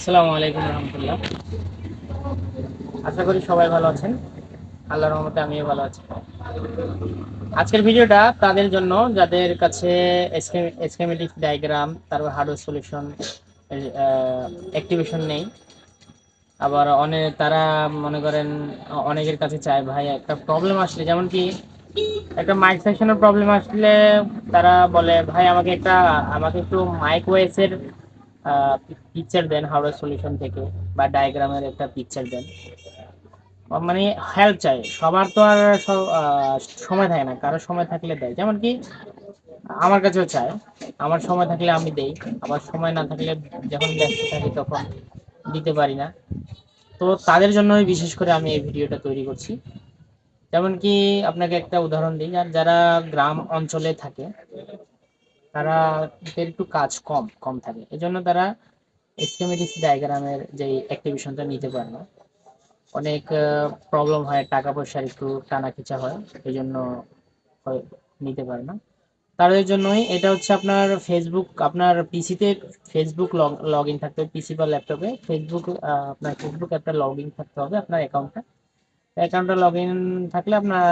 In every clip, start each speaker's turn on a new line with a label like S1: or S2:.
S1: আসসালামু আলাইকুম রহমতুল্লাহ। আশা করি সবাই ভালো আছেন। আল্লাহর রহমতে আমিও ভালো আছি। আজকের ভিডিওটা তাদের জন্য যাদের কাছে স্কেমেটিক ডায়াগ্রাম, তারপর হার্ডওয়্যার সলিউশন, অ্যাক্টিভেশন নেই। আবার অনেক তারা মনে করেন অনেকের কাছে চায় ভাই একটা প্রবলেম আসলে, যেমন কি একটা মাইক সেকশনের প্রবলেম আসলে তারা বলে ভাই আমাকে একটু মাইক ওয়েসের পিকচার দেন হার্ডওয়্যার সলিউশন থেকে, বা ডায়াগ্রামের একটা পিকচার দেন। মানে হেল্প চাই সবার, তো আর সময় থাকে না, কারো সময় থাকলে দেয়, যেমন কি আমার কাছেও চায়। আমার সময় থাকলে আমি দেই, আবার সময় না থাকলে যখন ব্যস্ত থাকি তখন দিতে পারি না। তো তাদের জন্যই বিশেষ করে আমি এই ভিডিওটা তৈরি করছি। যেমন কি আপনাকে একটা উদাহরণ দিই, আর যারা গ্রাম অঞ্চলে থাকে তারা একটু কাজ কম কম থাকে, এজন্য তারা স্কিমেটিক্স ডায়াগ্রামের যে অ্যাক্টিভেশনটা নিতে পারে না। অনেক প্রবলেম হয়, টাকা পয়সার একটু টানা খিচা হয়, এই জন্য নিতে পারে না। তাদের জন্যই এটা হচ্ছে আপনার ফেসবুক, আপনার পিসিতে ফেসবুক লগ ইন থাকতে হবে, পিসি বা ল্যাপটপে ফেসবুক, আপনার ফেসবুক একটা লগ ইন থাকতে হবে আপনার অ্যাকাউন্টে লগ ইন থাকলে আপনার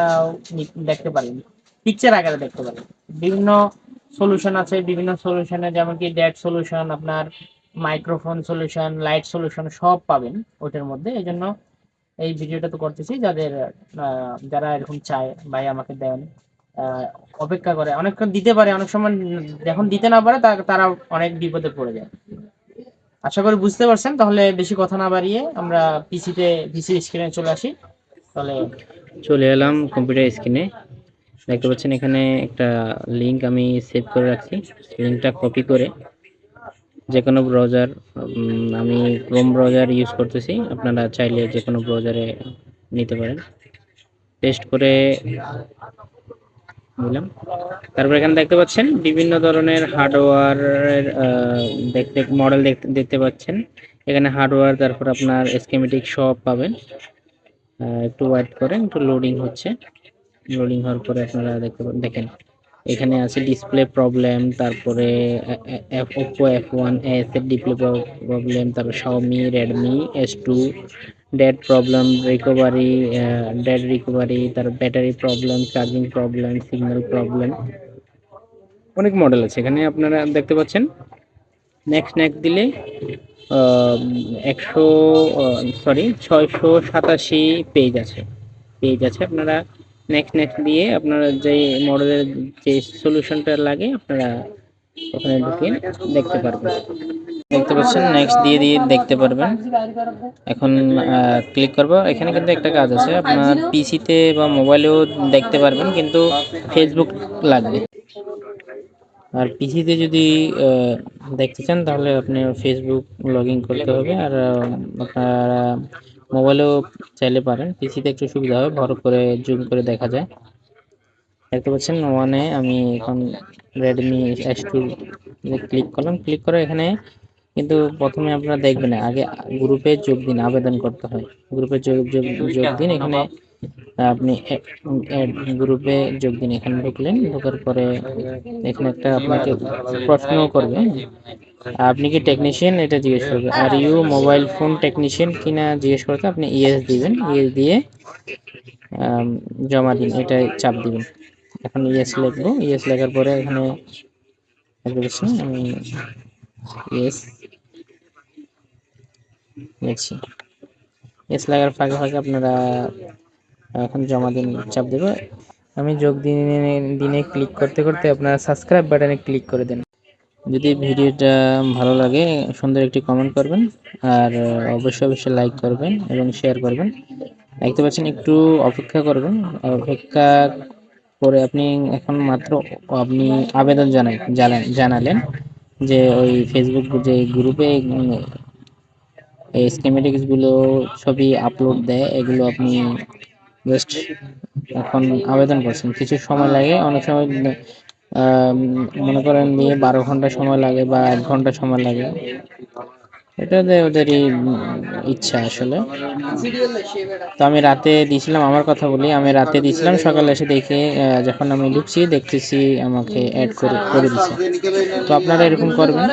S1: দেখতে পারেন, পিকচার আকারে দেখতে পারেন। বিভিন্ন সলিউশন আছে, বিভিন্ন সলিউশনে যেমন কি ডেট সলিউশন, আপনার মাইক্রোফোন সলিউশন, লাইট সলিউশন সব পাবেন ওটার মধ্যে। এই জন্য এই ভিডিওটা তো করতেছি যাদের যারা এরকম চায় ভাই আমাকে দেন, আহ, অপেক্ষা করে অনেকক্ষণ দিতে পারে, অনেক সময় যখন দিতে না পারে তারা অনেক বিপদে পড়ে যায়। আশা করি বুঝতে পারছেন। তাহলে বেশি কথা না বাড়িয়ে আমরা পিসির স্ক্রিনে চলে আসি। তাহলে
S2: চলে এলাম কম্পিউটার স্ক্রিনে। দেখতে পাচ্ছেন এখানে একটা লিংক আমি সেভ করে রাখছি। লিংকটা কপি করে যে কোনো ব্রাউজার, আমি ক্রোম ব্রাউজার ইউজ করতেছি, আপনারা চাইলে যে কোনো ব্রাউজারে নিতে পারেন। পেস্ট করে নিলাম। তারপর এখানে দেখতে পাচ্ছেন বিভিন্ন ধরনের হার্ডওয়্যারের দেখতে মডেল দেখতে পাচ্ছেন। এখানে হার্ডওয়্যার, তারপর আপনার স্কিমেটিক সব পাবেন। একটু ওয়েট করেন, একটু লোডিং হচ্ছে। লোডিং হওয়ার পরে আপনারা দেখেন এখানে আছে ডিসপ্লে প্রবলেম, তারপরে ওপো F1s এর ডিসপ্লে প্রবলেম, তারপর Xiaomi Redmi S2 dead recovery, তার battery problem, charging problem, signal problem, অনেক মডেল আছে এখানে আপনারা দেখতে পাচ্ছেন। নেক্সট দিলে 687 পেজ আছে আপনারা নেক্সট দিয়ে আপনারা যে মডেলের যে সলিউশনটা লাগে আপনারা ওখানে ঢুকে দেখতে পারবেন। দেখতে পাচ্ছেন নেক্সট দিয়ে দেখতে পারবেন। এখন ক্লিক করব। এখানে কিন্তু একটা কাজ আছে, আপনার পিসিতে বা মোবাইলেও দেখতে পারবেন, কিন্তু ফেসবুক লাগবে। আর পিসিতে যদি দেখতে চান তাহলে আপনি ফেসবুক লগ ইন করতে হবে। আর আপনারা মোবাইলেও চাইলে পারেন, পিসিতে একটু সুবিধা হয়, বড় করে জুম করে দেখা যায়। দেখতে পাচ্ছেন ওয়ানে আমি এখন রেডমি S2 ক্লিক করলাম। ক্লিক করে এখানে কিন্তু প্রথমে আপনারা দেখবেন আগে গ্রুপে যোগ দিন, আবেদন করতে হয়। গ্রুপে যোগ দিন, এখানে আপনি গ্রুপে যোগ দিন। এখানে ঢুকলেন, ঢোকার পরে এখানে একটা আপনাকে প্রশ্ন করবে, আপনি কি টেকনিশিয়ান, এটা জিজ্ঞেস করবে। Are you mobile phone technician কিনা জিজ্ঞেস করতে আপনি ইয়েস দিবেন। ইয়েস দিয়ে জমা দিন, এটা চাপ দিবেন। এখন ইয়েস লিখবো। ইয়েস লেখার পরে এখানে আমি ইয়েস লিখছি। ইয়েস লাগার ফাঁকে ফাঁকে আপনারা এখন জমা দিন চাপ দেবো। আমি যোগ দিনে ক্লিক করতে করতে আপনারা সাবস্ক্রাইব বাটনে ক্লিক করে দেন। যদি ভিডিওটা ভালো লাগে সুন্দর একটি কমেন্ট করবেন, আর অবশ্যই লাইক করবেন এবং শেয়ার করবেন। দেখতে পাচ্ছেন একটু অপেক্ষা করবেন। অপেক্ষা করে আপনি এখন মাত্র আপনি আবেদন জানালেন যে ওই ফেসবুক যে গ্রুপে এই স্কিমেটিক্স গুলো ছবি আপলোড দেয়, এগুলো আপনি জাস্ট এখন আবেদন করছেন। কিছু সময় লাগে, অনেক সময় মনে করেন দিয়ে 12 ঘন্টা সময় লাগে বা 1 ঘন্টা সময় লাগে। এটা ওদেরই ইচ্ছা আসলে। তো আমি রাতে দিয়েছিলাম, আমার কথা বলি, আমি রাতে দিয়েছিলাম, সকালে এসে দেখে যখন আমি ঢুকছি দেখতেছি আমাকে অ্যাড করে দিচ্ছে। তো আপনারা এরকম করবেন।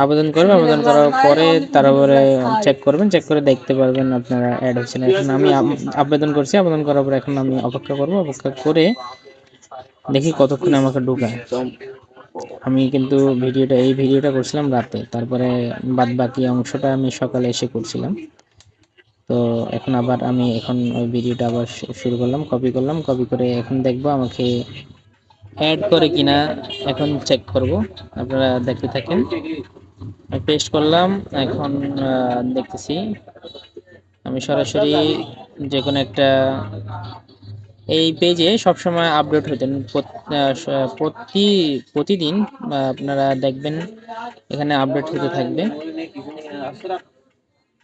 S2: আবেদন করবে, আবেদন করার পরে তারপরে চেক করবেন, চেক করে দেখতে পারবেন আপনারা অ্যাড হচ্ছে না। এখন আমি আবেদন করছি, আবেদন করার পর এখন আমি অপেক্ষা করব, অপেক্ষা করে দেখি কতক্ষণে আমাকে ঢুকায়। আমি কিন্তু এই ভিডিওটা করছিলাম রাতে, তারপরে বাদ বাকি অংশটা আমি সকালে এসে করছিলাম। তো এখন আবার আমি ওই ভিডিওটা আবার শুরু করলাম, কপি করলাম, কপি করে এখন দেখবো আমাকে অ্যাড করে কিনা, এখন চেক করব, আপনারা দেখতে থাকেন। পেস্ট করলাম, এখন দেখতেছি আমি সরাসরি যে কোনো একটা এই পেজে সবসময় আপডেট হতেন প্রতিদিন আপনারা দেখবেন এখানে আপডেট হতে থাকবে,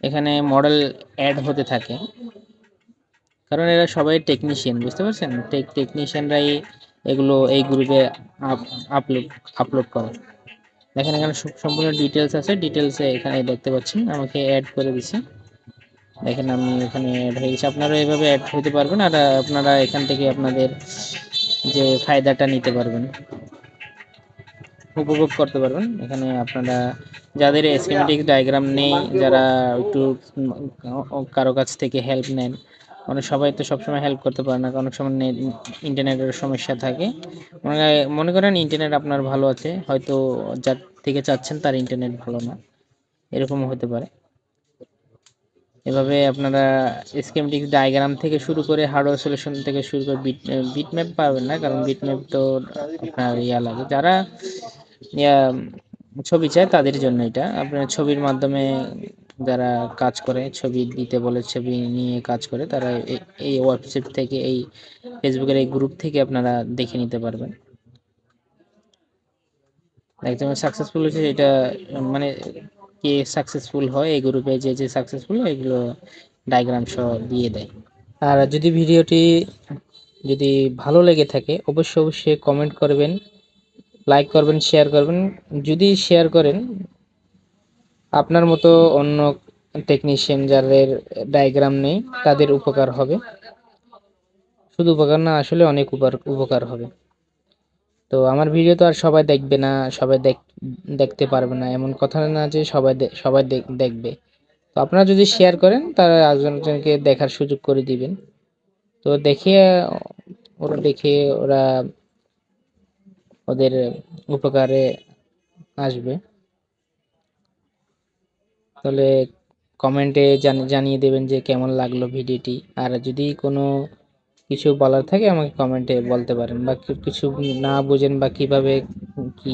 S2: এখানে মডেল অ্যাড হতে থাকে, কারণ এরা সবাই টেকনিশিয়ান, বুঝতে পারছেন, টেকনিশিয়ানরাই এগুলো এই গ্রুপে আপলোড আপলোড করে। দেখেন এখানে সম্পূর্ণ ডিটেলস আছে, ডিটেলসে এখানে দেখতে পাচ্ছেন আমাকে অ্যাড করে দিছে। দেখেন আমি এখানে অ্যাড হয়ে গেছি, আপনারা এভাবে অ্যাড হতে পারবেন, আর আপনারা এখান থেকে আপনাদের যে ফায়দাটা নিতে পারবেন, উপভোগ করতে পারবেন। এখানে আপনারা যাদের স্কিমেটিক ডায়াগ্রাম নেই, যারা একটু কারো কাছ থেকে হেল্প নেন, মানে সবাই তো সবসময় হেল্প করতে পারে না, অনেক সময় ইন্টারনেটের সমস্যা থাকে। মনে করেন ইন্টারনেট আপনার ভালো আছে, হয়তো যার থেকে চাচ্ছেন তার ইন্টারনেট ভালো না, এরকমও হতে পারে। এভাবে আপনারা স্কিমেটিক ডায়াগ্রাম থেকে শুরু করে হার্ডওয়্যার সলিউশন থেকে শুরু করে বিটম্যাপ পাবেন না, কারণ বিটম্যাপ তো আপনার লাগে, যারা ছবি চায় তাদের জন্য এটা। আপনার ছবির মাধ্যমে যারা কাজ করে, ছবি দিতে বলে ছবি নিয়ে কাজ করে, তারা এই ওয়েবসাইট থেকে, এই ফেসবুকের এই গ্রুপ থেকে আপনারা দেখে নিতে পারবেন। একদম সাকসেসফুল হয়েছে এটা, মানে কে সাকসেসফুল হয় এই গ্রুপে, যে সাকসেসফুল এগুলো ডায়াগ্রাম সহ দিয়ে দেয়। আর যদি ভিডিওটি যদি ভালো লেগে থাকে অবশ্যই অবশ্যই কমেন্ট করবেন, লাইক করবেন, শেয়ার করবেন। যদি শেয়ার করেন, আপনার মতো অন্য টেকনিশিয়ান যাদের ডায়াগ্রাম নেই তাদের উপকার হবে, শুধু উপকার না, আসলে অনেক উপকার হবে। তো আমার ভিডিও তো আর সবাই দেখবে না, সবাই দেখতে পারবে না, এমন কথা না যে সবাই দেখবে। তো আপনারা যদি শেয়ার করেন, তারা একজনকে দেখার সুযোগ করে দিবেন। তো দেখে ওরা ওদের উপকারে আসবে। তাহলে কমেন্টে জানিয়ে দেবেন যে কেমন লাগলো ভিডিওটি। আর যদি কোনো কিছু বলার থাকে আমাকে কমেন্টে বলতে পারেন, বা কিছু না বুঝেন বা কিভাবে কি,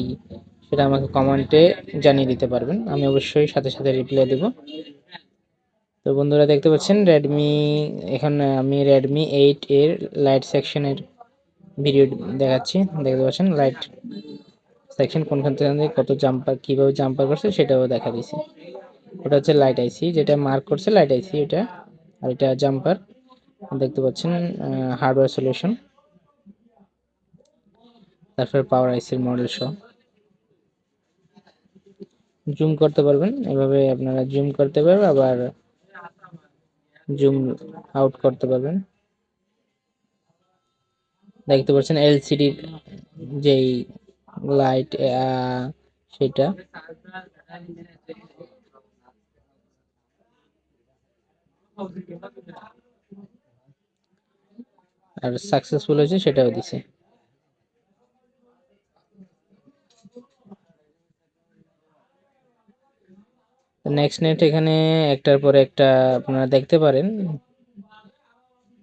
S2: সেটা আমাকে কমেন্টে জানিয়ে দিতে পারবেন, আমি অবশ্যই সাথে সাথে রিপ্লাই দেব। তো বন্ধুরা দেখতে পাচ্ছেন এখানে আমি Redmi 8 এর লাইট সেকশনের ভিডিও দেখাচ্ছি। দেখতে পাচ্ছেন লাইট সেকশন কোনখান থেকে কত জাম্পার, কিভাবে জাম্পার করছে সেটাও দেখা দিয়েছি। ওটা হচ্ছে লাইট আইসি, যেটা মার্ক করছে লাইট আইসি এটা, আর এটা জাম্পার। দেখতে পাচ্ছেন হার্ডওয়্যার সলিউশন, তারপর পাওয়ার আইসির মডেল সহ জুম করতে পারবেন, এভাবে আপনারা জুম করতে পারবেন, আবার জুম আউট করতে পারবেন। দেখতে পাচ্ছেন এলসিডি যেই লাইট সেটা। আর সাকসেসফুল হয়েছে সেটাও দিছে। নেক্সট নেট এখানে একটার পর একটা আপনারা দেখতে পারেন।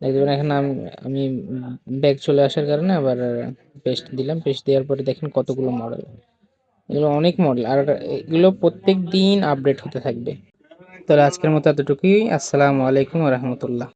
S2: দেখবেন এখানে আমি ব্যাক চলে আসার কারণে আবার পেস্ট দিলাম, পেস্ট দেওয়ার পরে দেখেন কতগুলো মডেল, এগুলো অনেক মডেল, আর এগুলো প্রত্যেক দিন আপডেট হতে থাকবে। তাহলে আজকের মতো এতটুকুই। আসসালামু আলাইকুম ওয়া রাহমাতুল্লাহ।